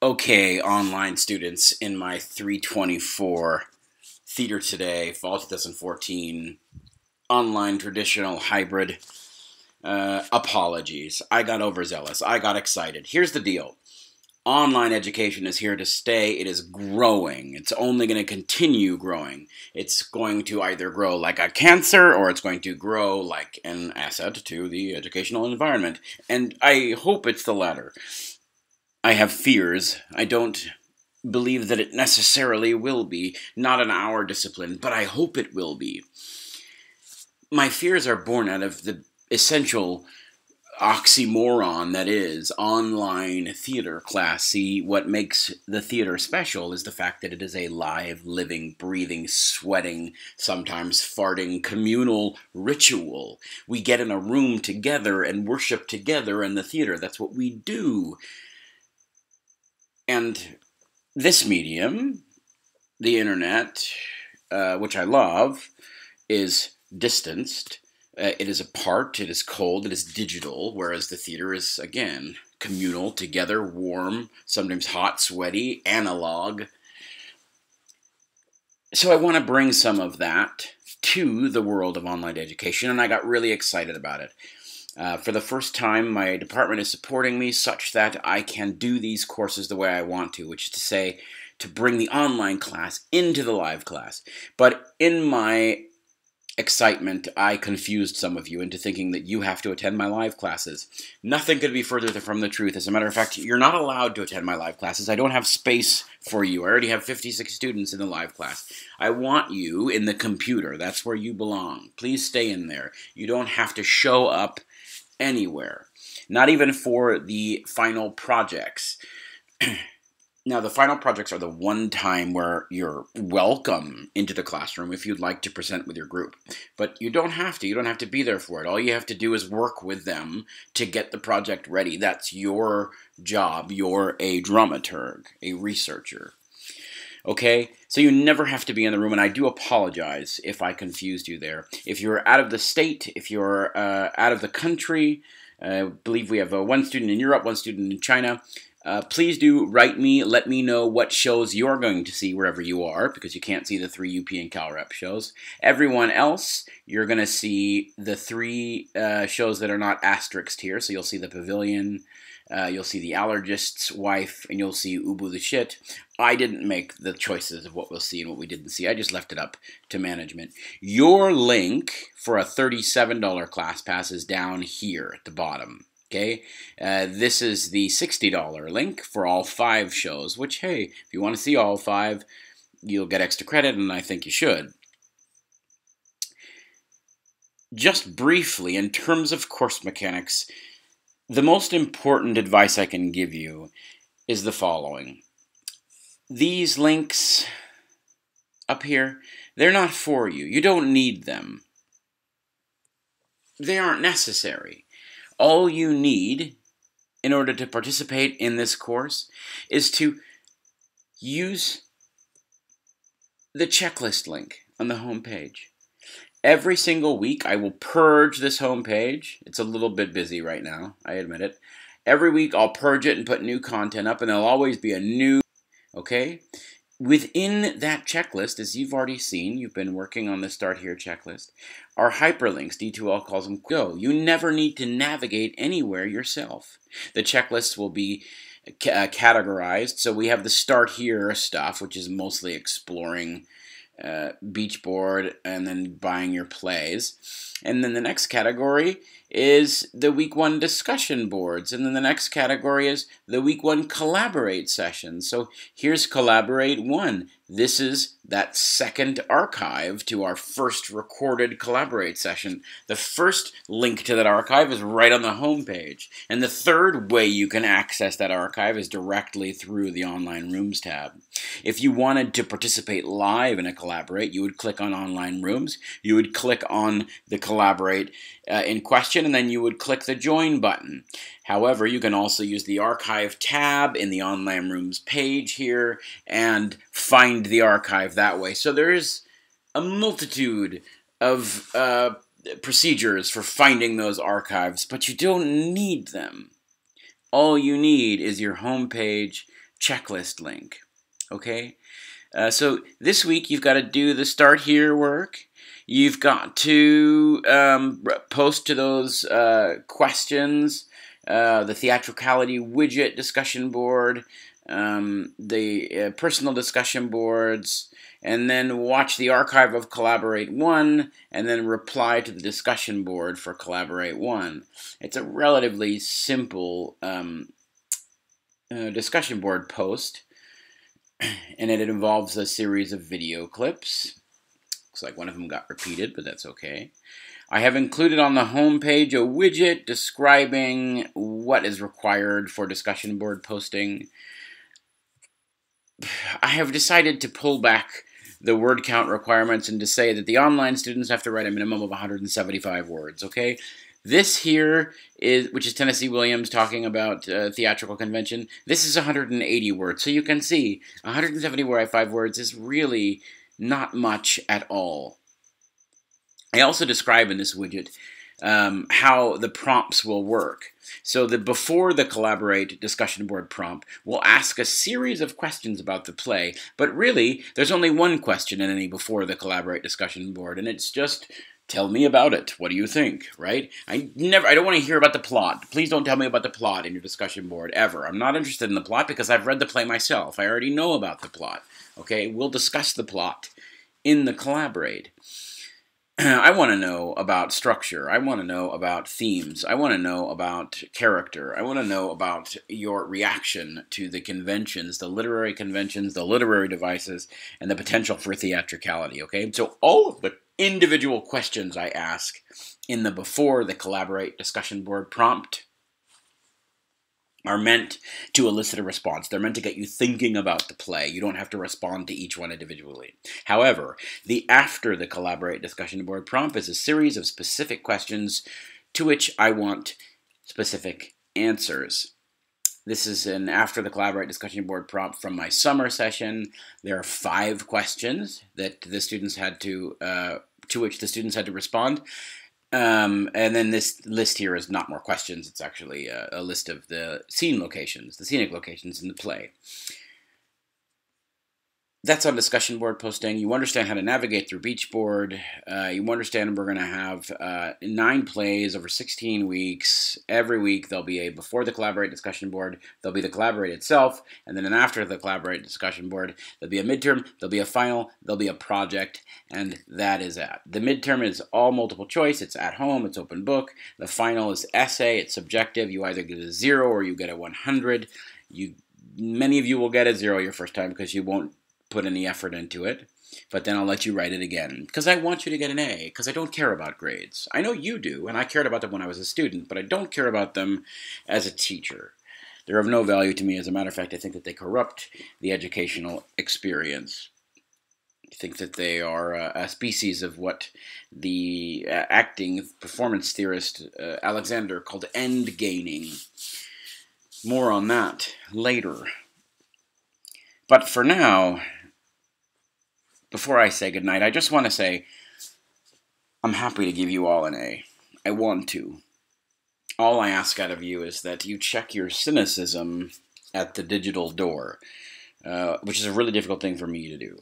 Okay, online students, in my 324 Theater Today, Fall 2014, online traditional hybrid, apologies. I got overzealous. I got excited. Here's the deal. Online education is here to stay. It is growing. It's only going to continue growing. It's going to either grow like a cancer or it's going to grow like an asset to the educational environment. And I hope it's the latter. I have fears. I don't believe that it necessarily will be, not in our discipline, but I hope it will be. My fears are born out of the essential oxymoron that is online theater class. See, what makes the theater special is the fact that it is a live, living, breathing, sweating, sometimes farting, communal ritual. We get in a room together and worship together in the theater. That's what we do. And this medium, the internet, which I love, is distanced. It is apart, it is cold, it is digital, whereas the theater is, again, communal, together, warm, sometimes hot, sweaty, analog. So I want to bring some of that to the world of online education, and I got really excited about it. For the first time, my department is supporting me such that I can do these courses the way I want to, which is to say, to bring the online class into the live class. But in my excitement, I confused some of you into thinking that you have to attend my live classes. Nothing could be further from the truth. As a matter of fact, you're not allowed to attend my live classes. I don't have space for you. I already have 56 students in the live class. I want you in the computer. That's where you belong. Please stay in there. You don't have to show up anywhere. Not even for the final projects. Now, the final projects are the one time where you're welcome into the classroom if you'd like to present with your group. But you don't have to. You don't have to be there for it. All you have to do is work with them to get the project ready. That's your job. You're a dramaturg, a researcher. Okay? So you never have to be in the room, and I do apologize if I confused you there. If you're out of the state, if you're out of the country, I believe we have one student in Europe, one student in China. Please do write me, let me know what shows you're going to see wherever you are, because you can't see the 3 UP and CalRep shows. Everyone else, you're going to see the 3 shows that are not asterisked here, so you'll see the Pavilion, you'll see the Allergist's Wife, and you'll see Ubu the Shit. I didn't make the choices of what we'll see and what we didn't see. I just left it up to management. Your link for a $37 class pass is down here at the bottom. Okay, this is the $60 link for all 5 shows, which, hey, if you want to see all 5, you'll get extra credit, and I think you should. Just briefly, in terms of course mechanics, the most important advice I can give you is the following. These links up here, they're not for you. You don't need them. They aren't necessary. All you need in order to participate in this course is to use the checklist link on the home page. Every single week I will purge this home page. It's a little bit busy right now, I admit it. Every week I'll purge it and put new content up, and there'll always be a new, okay? Within that checklist, as you've already seen, you've been working on the Start Here checklist, are hyperlinks. D2L calls them go. You never need to navigate anywhere yourself. The checklists will be categorized. So we have the Start Here stuff, which is mostly exploring beach board and then buying your plays. And then the next category is the week 1 discussion boards. And then the next category is the week 1 collaborate sessions. So here's collaborate 1. This is that second archive to our first recorded collaborate session. The first link to that archive is right on the home page. And the third way you can access that archive is directly through the Online Rooms tab. If you wanted to participate live in a collaborate, you would click on Online Rooms. You would click on the collaborate in question, and then you would click the Join button. However, you can also use the Archive tab in the Online Rooms page here and find the archive that way. So there is a multitude of procedures for finding those archives, but you don't need them. All you need is your home page checklist link. Okay? So this week you've got to do the start here work. You've got to post to those questions, the theatricality widget discussion board, the personal discussion boards, and then watch the archive of Collaborate 1, and then reply to the discussion board for Collaborate 1. It's a relatively simple discussion board post, and it involves a series of video clips. Looks like one of them got repeated, but that's okay. I have included on the home page a widget describing what is required for discussion board posting. I have decided to pull back the word count requirements and to say that the online students have to write a minimum of 175 words, okay? This here is, which is Tennessee Williams talking about theatrical convention, this is 180 words. So you can see 175 words is really not much at all. I also describe in this widget how the prompts will work. So before the Collaborate discussion board prompt, we'll ask a series of questions about the play, but really, there's only one question in any before the Collaborate discussion board, and it's just, tell me about it. What do you think, right? I don't want to hear about the plot. Please don't tell me about the plot in your discussion board, ever. I'm not interested in the plot because I've read the play myself. I already know about the plot, okay? We'll discuss the plot in the Collaborate. I want to know about structure. I want to know about themes. I want to know about character. I want to know about your reaction to the conventions, the literary conventions, the literary devices, and the potential for theatricality, okay? So all of the individual questions I ask in the before the Collaborate discussion board prompt are meant to elicit a response. They're meant to get you thinking about the play. You don't have to respond to each one individually. However, the after the Collaborate discussion board prompt is a series of specific questions to which I want specific answers. This is an after the Collaborate discussion board prompt from my summer session. There are 5 questions that the students had to which the students had to respond. And then this list here is not more questions. It's actually a list of the scene locations, the scenic locations in the play. That's on discussion board posting. You understand how to navigate through Beachboard. You understand we're going to have 9 plays over 16 weeks. Every week there'll be a before the Collaborate discussion board, there'll be the Collaborate itself, and then an after the Collaborate discussion board. There'll be a midterm, there'll be a final, there'll be a project, and that is that. The midterm is all multiple choice. It's at home. It's open book. The final is essay. It's subjective. You either get a 0 or you get a 100. Many of you will get a 0 your first time because you won't put any effort into it, but then I'll let you write it again because I want you to get an A, because I don't care about grades. I know you do, and I cared about them when I was a student, but I don't care about them as a teacher. They're of no value to me. As a matter of fact, I think that they corrupt the educational experience. I think that they are a species of what the acting performance theorist Alexander called end gaining. More on that later. But for now, before I say goodnight, I just want to say I'm happy to give you all an A. I want to. All I ask out of you is that you check your cynicism at the digital door, which is a really difficult thing for me to do.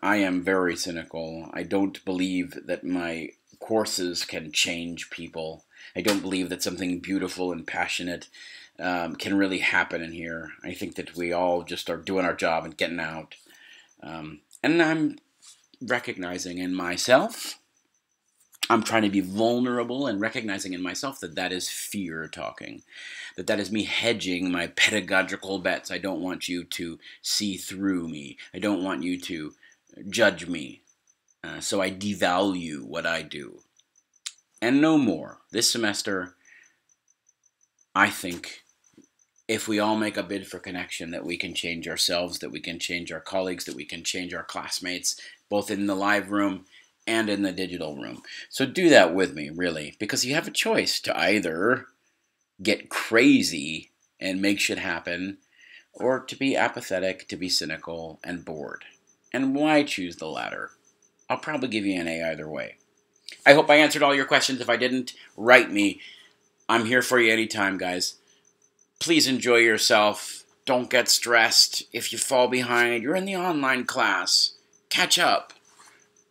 I am very cynical. I don't believe that my courses can change people. I don't believe that something beautiful and passionate can really happen in here. I think that we all just are doing our job and getting out. And I'm recognizing in myself, I'm trying to be vulnerable and recognizing in myself that that is fear talking. That is me hedging my pedagogical bets. I don't want you to see through me. I don't want you to judge me. So I devalue what I do. And no more. This semester, I think if we all make a bid for connection, that we can change ourselves, that we can change our colleagues, that we can change our classmates, both in the live room and in the digital room. So do that with me, really, because you have a choice to either get crazy and make shit happen, or to be apathetic, to be cynical and bored. And why choose the latter? I'll probably give you an A either way. I hope I answered all your questions. If I didn't, write me. I'm here for you anytime, guys. Please enjoy yourself. Don't get stressed. If you fall behind, you're in the online class. Catch up.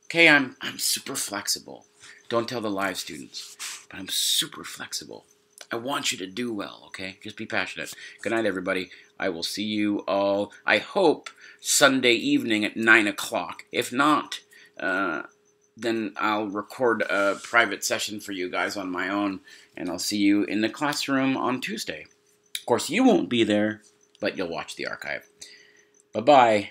Okay, I'm super flexible. Don't tell the live students, but I'm super flexible. I want you to do well, okay? Just be passionate. Good night, everybody. I will see you all, I hope, Sunday evening at 9 o'clock. If not, then I'll record a private session for you guys on my own, and I'll see you in the classroom on Tuesday. Of course, you won't be there, but you'll watch the archive. Bye-bye.